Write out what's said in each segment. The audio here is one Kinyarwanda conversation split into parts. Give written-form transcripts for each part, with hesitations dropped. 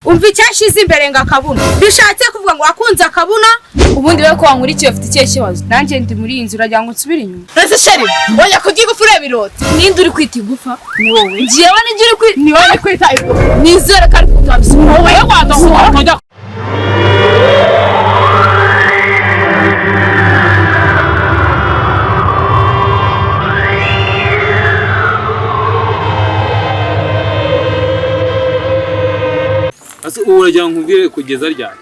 umva icyashize imbere ngo akabuna bishatse kuvuga ngo wakunze akabuna ubundi we ko wankurikiye ufite ikihe kibazo nanjye ndi muri iyi nzu uragira ngo nsubire inyuma ese sheri oya kugira igufa ureba irota ninde uri kwita igufa ni wowe njyewe nijye uri kwita ni wowe kwita igufa nizere ko ari kutabisa wowe wadahura ase uragira ngo nkubwire kugeza ryari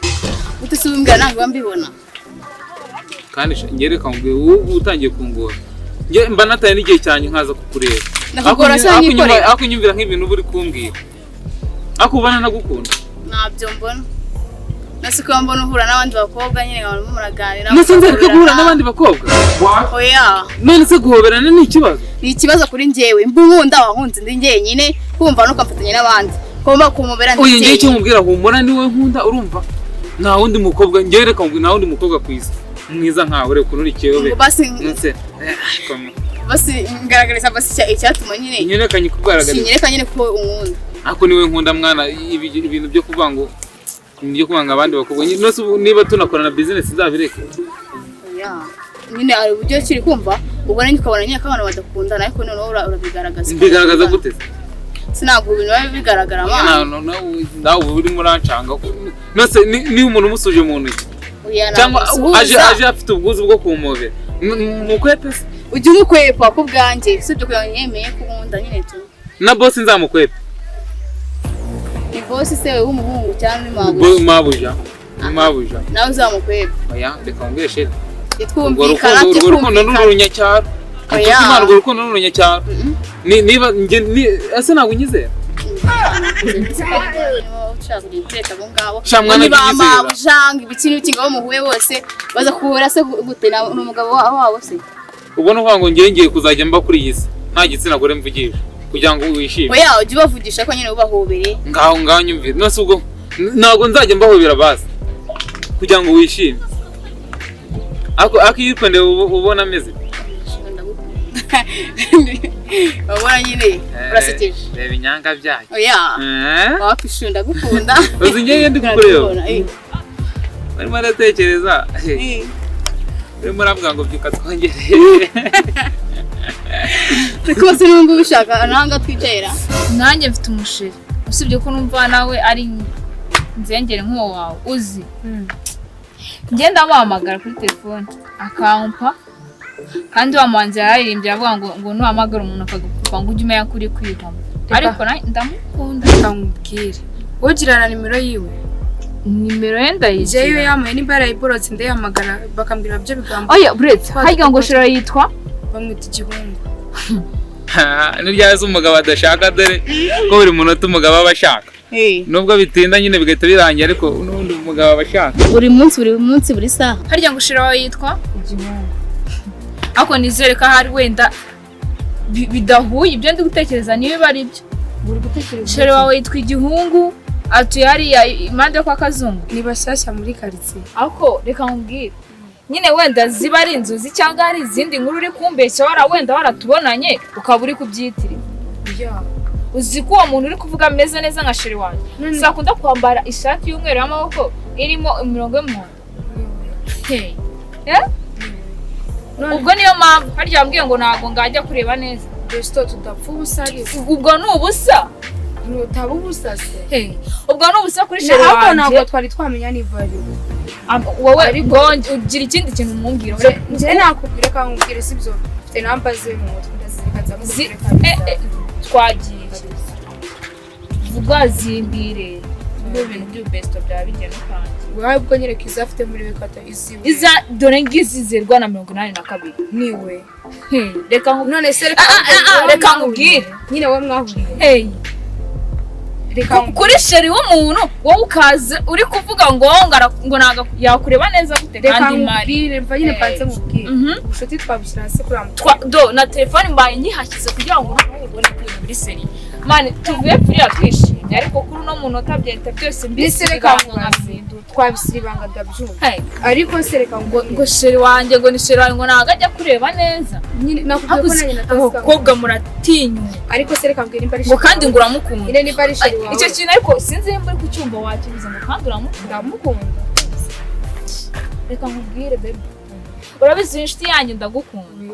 utusubimbira ntabwo mbibona kandi ngereka ngo utangiye kungora nge mba nataye n'igihe cyane nkaza kukureba nakugora cyane nyikorera akunyumvira nk'ibintu buri kumbwira akubana nagukunda ntabyo mbona nasiko mbona uhura n'abandi bakobwa nyine abantu muraganira nasanze ariko guhura n'abandi bakobwa oya none se guhoberana ni ikibazo kuri njyewe mbunkunda wahunze ndi njyenyine kumva no kamfatanya n'abandi komba kumubera ndi oya ngiye cyo mubwira humura niwe nkunda urumva nta wundi mukobwa ngereka ngo nta wundi mukobwa kwisa mwiza nkawe ure kunurikiyewe basi basi ngaragariza basi icyatuma nyine kanye kugaragara sinyereka nyine ko unkunda ako niwe nkunda mwana ibintu byo kuvuga ngo nibyo kubanga abandi bakobwa nose niba tunakorana business nzabireke nyine ari uburyo kiri kumva ubona nyikabona nyine ko abantu badakundana ariko none bigaragaza gute sinabwo ibintu biba bigaragara amana nawe uri murancanga nose ni umuntu musuje mu ntoki cyangwa aje afite ubwuzu bwo kumubera mukwepe se ujye umukwepa ku bwanjye sibyo kugira ngo nyemeye kunkunda nyine tu na boss nzamukwepa ni boss se wewe umuhungu cyangwa mabuja nawe uzamukwepa oya reka ngwe shit twumvikana urukundo n'urunyacyaro oya urukundo n'urunyacyaro niba ase ntabwo unyizera shamwana bamabujanga ibikini bikingaho muhuye bose baza kuhura se gute n'umugabo wabo se ubona uvuga ngo ngiye kuzajya mba kuri iyi si nta gitsina gore mvugisha kugira ngo wishime oya ujye ubavugisha ko nyine ubahobere ngaho nyumvire nose ubwo ntabwo nzajya mbahobera basi kugira ngo wishime akiyipende ubona ameze wabona nyine urasekeje reba inyanga byayo oya wapishunda gukunda uzi ngiye ndi kukureba barimo aratekereza barimo aravuga ngo byuka twongereye rwose n'ubwo ubishaka nanga twicayera nanjye mfite umusheri usibye ko numva nawe ari nzengere nk'uwo wawe uzi ngenda amuhamagara kuri telefone akampa kandi wa muhanzi yararirimbye avuga ngo nuhamagara umuntu akagukupa ngo ujye umenya kuri kwihamo ariko ndamukunda ndamubwire ugirana nimero yiwe nimero ye ndayizi jeyo yamuye nimba yarayiborotse ndayihamagara bakambwira byo bigambo oya buretse harya ngo shira yitwa bamwita igihungu n'iryaza umugabo adashaka dore ko buri munota umugabo aba ashaka nubwo bitinda nyine bigahita birangira ariko n'undi umugabo aba ashaka buri munsi buri saha harya ngo shira yitwa igihungu ako nizere ko hari wenda bidahuye ibyo ndi gutekereza niyo bari byo buri gutekereza shira wawe yitwa igihungu atuye hariya impande kwa Kazungu ni bashyashya muri quartier ako reka nkubwire nyine wenda ziba ari inzozi cyangwa ari izindi nkuru uri kumbeshya wenda waratubonanye ukaba uri kubyitirira uzi ko uwo muntu uri kuvuga ameze neza nka sheri wanjye sakunda kwambara ishati y'umweru y'amaboko irimo imirongo y'umuhondo ubwo niyo mpamvu harya wambwiye ngo ntabwo ngajya kureba neza dusito tudapfa ubusa ariko ubwo ni ubusa utaba ubusa se ubwo ni ubusa kuri sheri wanjye ntabwo twari twamenya niba ari wowe ugira ikindi kintu mumbwira njye nakubwira ko nkubwire sibyo mfite namba ze mu mutwe ndazirikaza mubwire twagiye vuga zimbire ibyo bintu by'ubesto bya bigeno kandi wawe ubwo nyereka izafite muri wekata iziwe iza dore ngizizerwa na 82 niwe reka none se reka nkubwire nyine wowe mwahuriye kuri sheri w'umuntu wowe ukaza uri kuvuga ngo naga yakureba neza gute kandi mari mva nyine panze mubwire ubushuti twabushyira hasi kuri do na telefone mbaye nyihashyize kugira ngo ubone ko biri seri mani tuvuye kuriya twishimye ariko kuri uno muntu utabyenta byose mbisireka twabisira ibanga ndabyumva ariko sereka ngo sheri wanjye ngo ni sheri wanjye ngo ntago ajya kureba neza nyine nakubwiye ko nanjye natazika abakobwa muratinya ariko sereka mbwira nimba ari ngo kandi ngo uramukunda nyine nimba ari sheri wawe icyo kintu ariko sinzi nimba uri kucyumva wakibuza ngo kandi ndamukunda reka nkubwire baby urabizi inshuti yanjye ndagukunda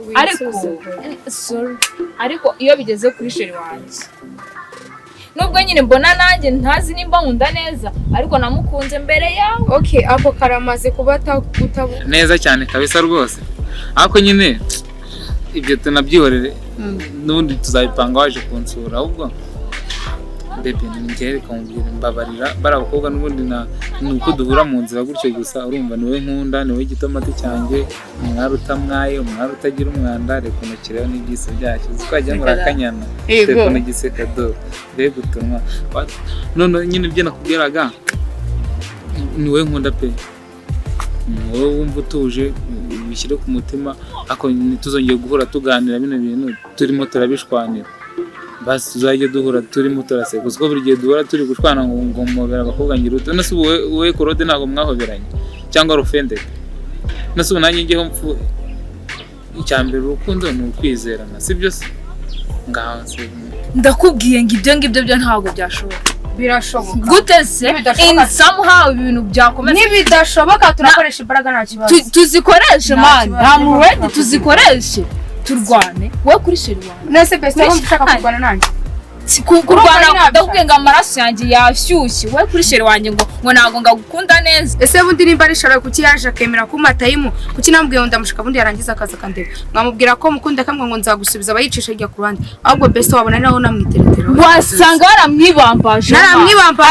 ariko iyo bigeze kuri sheri wanjye nubwo nyine mbona nanjye ntazi nimba nkunda neza ariko namukunze mbere yawe okay ako karamaze kuba utabu neza cyane kabisa rwose ariko nyine ibyo tunabyihorere n'ubundi tuzabipanga waje kunsura ahubwo bebe njye reka nkubwire mbabarira bari abakobwa n'ubundi nuko duhura mu nzira gutyo gusa urumva niwe nkunda niwe gitomati cyanjye umwari utamwaye umwari utagira umwanda reka unukireho n'ibyisi byacu twajya muri akanyana reka unugiseka do bebe utunwa none nyine ibyo nakubwiraga niwe nkunda pe wowe wumva utuje bishyire ku mutima ariko ntituzongeye guhura tuganira bino bintu turimo turabishwanira basi tuzajya duhura turimo turaseka kuko buri gihe duhora turi gushwana ngo mubera abakobwa ngira utu nase wowe Claude ntabwo mwahoberanye cyangwa rufende nase nanjye ngeho mpfu icyambere urukundo ni ukwizerana sibyo se ngaho se ndakubwiye ngo ibyo byo ntabwo byashoboka birashoboka gute se in somehow ibintu byakomeza nibidashoboka turakoresha imbaraga nta kibazo tuzikoreshe man I'm ready tuzikoreshe turwane wowe kuri sheri wawe nese best aho ushaka kurwana nanjye kurwana ndakubwiye ngo amaraso yanjye yashyushye wowe kuri sheri wanjye ngo ntabwo ngagukunda neza ese bundi nimba ari shara kuki yaje akemera ko matayimu kuki nambwiye ngo ndamushaka bundi yarangiza akaza kandeba nkamubwira ko mukunda kamwe ngo nzagusubiza abayicisha ijya ku ruhande ahubwo best wabona naho namwiteretera wasanga baramwibambaje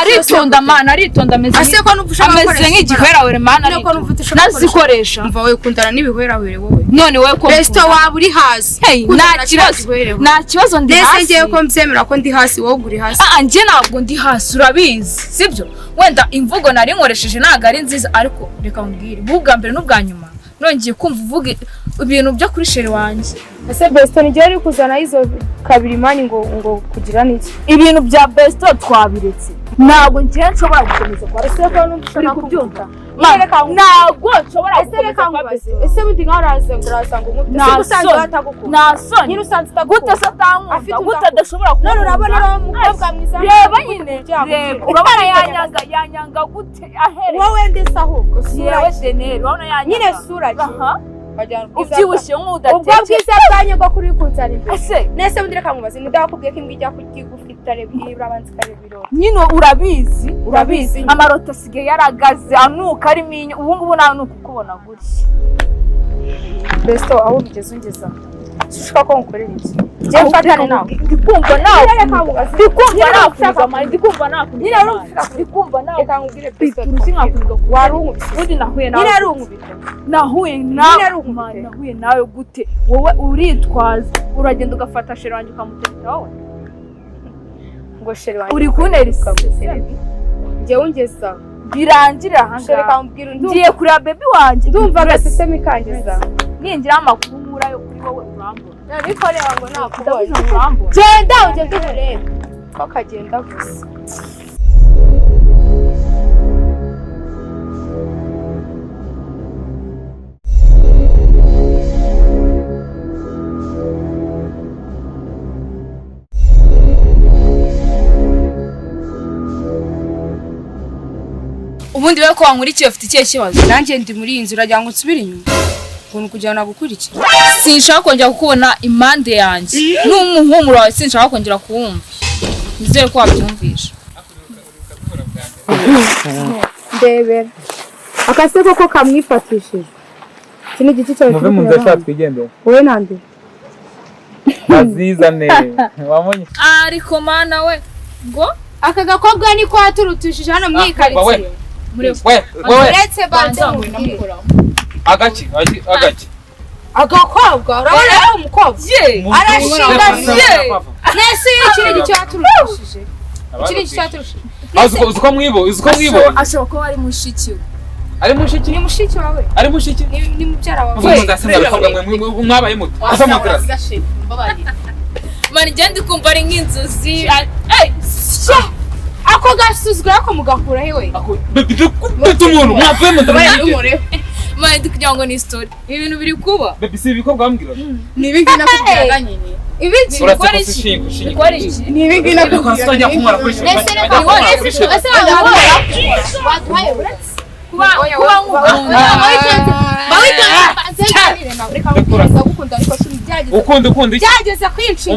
aritonda mana aritonda ase ko nuvushaka ameze nk'igihwerawe mana nazikoresha mva wowe ukundana n'ibihwerawe wowe none wowe ko best waba uri hasi nta kibazo ndi hasi nese ngiye ko mbyemera ko ndi hasi wowe uri hasi njye ntabwo ndi hasi urabizi sibyo wenda imvugo nari nkoresheje ntabwo ari nziza ariko reka mbwire bwa mbere n'ubwa nyuma nongeye kumva uvuga ibintu byo kuri sheri wanjye ese Beston igihe ari kuzana izo kabiri mani ngo kugira niki ibintu bya Beston twabiretse ntabwo ngiye nshobora gukomeza kwa ese ko n'ushaka kubyumva ntabwo nshobora gukomeza ese bundi nkaraze ngurasanga umubye usanzwe atagukunda nasoni nyine usanzwe atagukunda gute satanga gute adashobora none urabona ari umukobwa mwiza reba nyine reba urabona yanyanga gute ahere wowe ndetse ahubwo yewe deneri urabona yanyanga nyine sura ubyibushye nk'udatetse ubwo bwiza bwanyu bwo kuri kunzana imbere nese bundi reka mubaze ndakubwiye ko imbwa ijya kugufita rebira abanza karebiro nyine urabizi amarota asigaye yaragaze anuka ari minyo ubu ngubu nta nuka ukubona gutya Besto aho bigeze ungeza ushaka ko ngukorera iki je mfatane nawe ndikumva nawe reka nkubwire Besto warungubise undi nahuye nawe gute wowe uritwaza uragenda ugafata sheri wanjye ukamutereta wowe ngo sheri wanjye uri kunerisa njyewe ungeza birangirira ahangaha ngiye kureba baby wanjye ndumva agasesemi kangiza ningira amakuru nkura yo kuri wowe urambona ariko reba ngo nakubonye genda ugende urebe ko kagenda gusa ubundi we ko wankurikiye ufite ikihe kibazo nanjye ndi muri iyi nzu uragira ngo nsubire inyuma ngo kugira nagukurikira sinshaka kongera kukubona impande yanjye n'umuhumuro wawe sinshaka kongera kuwumva nizere ko wabyumvisha ndebera akase koko kamwifatishije iki ni igiti cyawe muve mu nzira twigendera wowe nande azizane wabonye ariko mana we ngo aka gakobwa ni ko aturutishije hano mwikaritsiye uretse banze agaki agakobwa urabona ari umukobwa arashinga nese ikiri gicyo aturutishije ikiri gicyo aturutishije uzuko mwibo ashobora kuba ari mushiki we ari mushiki ni mushiki wawe ari mushiki ni mubyara wawe mwabaye muto asa mu mani ngende kumva ari nk'inzozi ako gasuzugura ko mugakura hewe baby dukubita umuntu mwavuye mu ndamubwira mani ndi kugira ngo ni story ibintu biri kuba baby si ibikorwa bambwira ni ibingi nakubwiraga nyine ibiki ukora iki ukora iki ni ibingi nakubwiraga njya kumara kuri shit ese waduhaye uretse kuba ukunda byageze kwinshi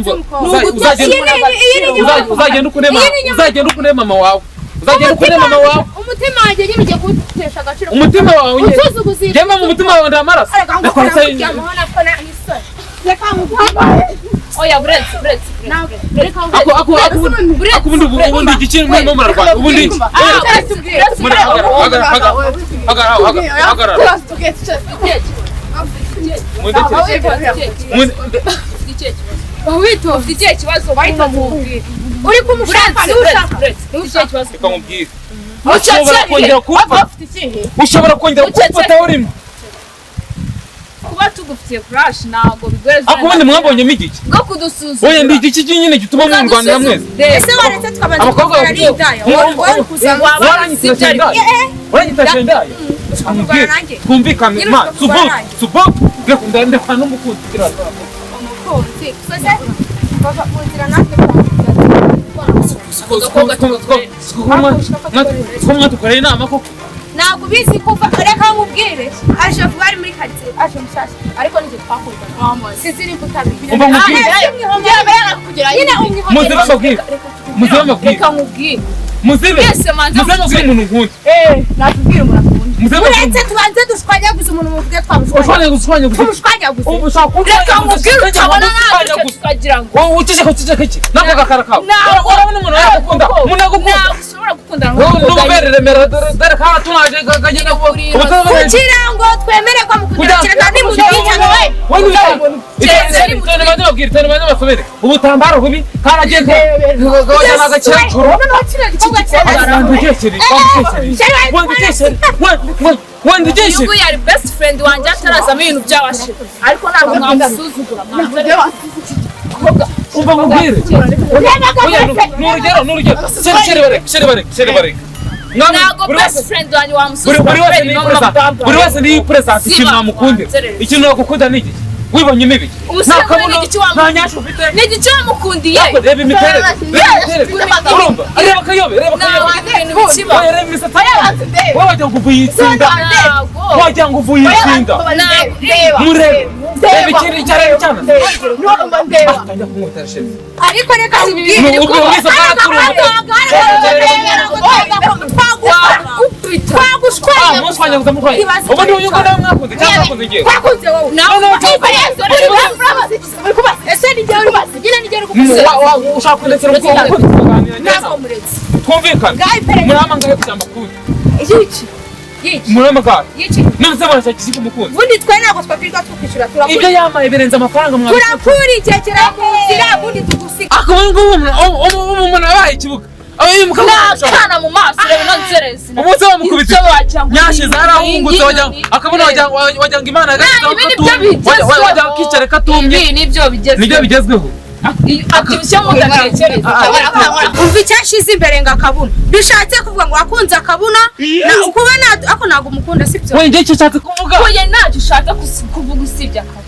uzagenda ukune mama wawe umutima wanjye nyine ugiye kuwutesha agaciro umutima wawe njyema mu mutima wawe ndamaraso oya buretse ubundi igikiri murimo murarwana ubundi hagarara ufite ikibazo bahita mubwira uri kumushaka reka mubwire ushobora kongera kumfata urimo kuba tugufitiye crush ntabwo bigoreza ako ubundi mwabonyemo igiki bwo kudusuzuma oya ndi igiki nyine gituma mwirwanira mwese ese waretse tukabanza abakobwa waranyitasha indaya twumvikane ma subu ndekwa n'umukunzi kirasa mwatukoreye inama koko ntabwo ubizi kuva reka nkubwire aje vuba ari muri karitsiye aje mushyashya ariko nijye twakurwa sinzi nimba utabizi reka nkubwire muzibe umuntu nkunda natubwire umuntu akunda uretse tubanze dushwanyaguza umuntu muvuge twamushwanyaguza reka nkubwire utabona natwe tukagira ngo wowe uceceka iki nako gakara kawe urabona umuntu yagukunda umuntu yagukunda ushobora gukundana n'ubereremera dore kana tunaje kagenda kugira ngo twemere ko mukundana kereka ni muntu yicana tene basubire ubutambaro bubi karagende gawajana agakecuru uyu yari best friend wanjye atarazamo ibintu by'abashira ariko ntabwo mwamusuzugura umva mubwire n'urugero shere bareka ntabwo best friend wanjye wamusuzugura buri wese niyo presence ikintu namukundira ikintu nakukunda ni iki wibonyemo ibiki nta nyasha ufite ni igice wamukundiye reba imiterere urumva reba akayobe reba imisatsi wowe wagira ngo uvuye itsinda wagira ngo uvuye itsinda murebe reba ikintu icyo areba cyane atajya kumwotera shefu ariko reka tubibwire ubwo wese twagushwanyaguza murwayi ubundi uyu ngo nawe mwakunze cyangwa mwakunze igihe twakunze wowe ese ni jyewe urubazi nyine ni jyewe uri ushaka kundekera umukobwa ko tukaganira neza ntabwo muretse twumvikane murahamagaye kujyamba kundi iki murahamagaye none se barashakisha iki umukunzi ubundi twe ntabwo twakwirirwa tukwishyura ibyo yamaye birenze amafaranga mwabikoze turakurikekera mu nzira ubundi tugusiga ako umuntu yabaye ikibuga nakana mu maso reba ino nzerezi umunsi wamukubita nyashize harahungutse akabona wagira ngo imana wajya akicara katumye nibyo bigezweho akibishye mu ndatekereza umva icyashize imbere ngo akabuna bishatse kuvuga ngo wakunze akabuna kubona ako ntabwo umukunda sibyo we njye icyo nshatse kuvuga oya ntacyo ushaka kuvuga usibye akabuna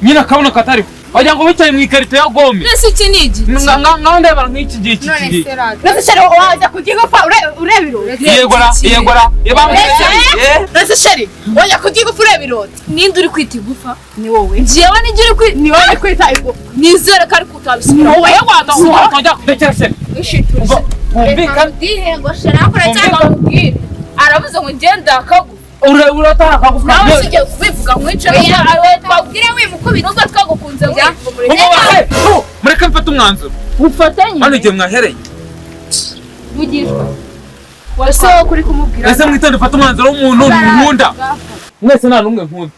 nyine akabuna katariho wagira ngo wicaye mu ikarito ya gome mbese iki ni igiti ngaho ndebara nk'iki gihe none se wajya kugigufa ureba iroti yegora none se sheri wajya kugigufa ureba iroti ninde uri kwita igufa ni wowe njyewe nijye ni wowe uri kwita igufa nizere ko ariko utabisiga ni wowe watajya kudekera sheri wumvikane ngo sheri akora cyangwa amubwire aravuze ngo ngende akagufa uratara akagufa nawe usigiye kubivuga mwice twabwire wimukubita nubwo twagukunze mureke mfate umwanzuro ufatanye hano igihe mwahereye vugishwa ese kuri kumubwira ese mwitonde ufate umwanzuro w'umuntu nkunda mwese nta n'umwe nkunda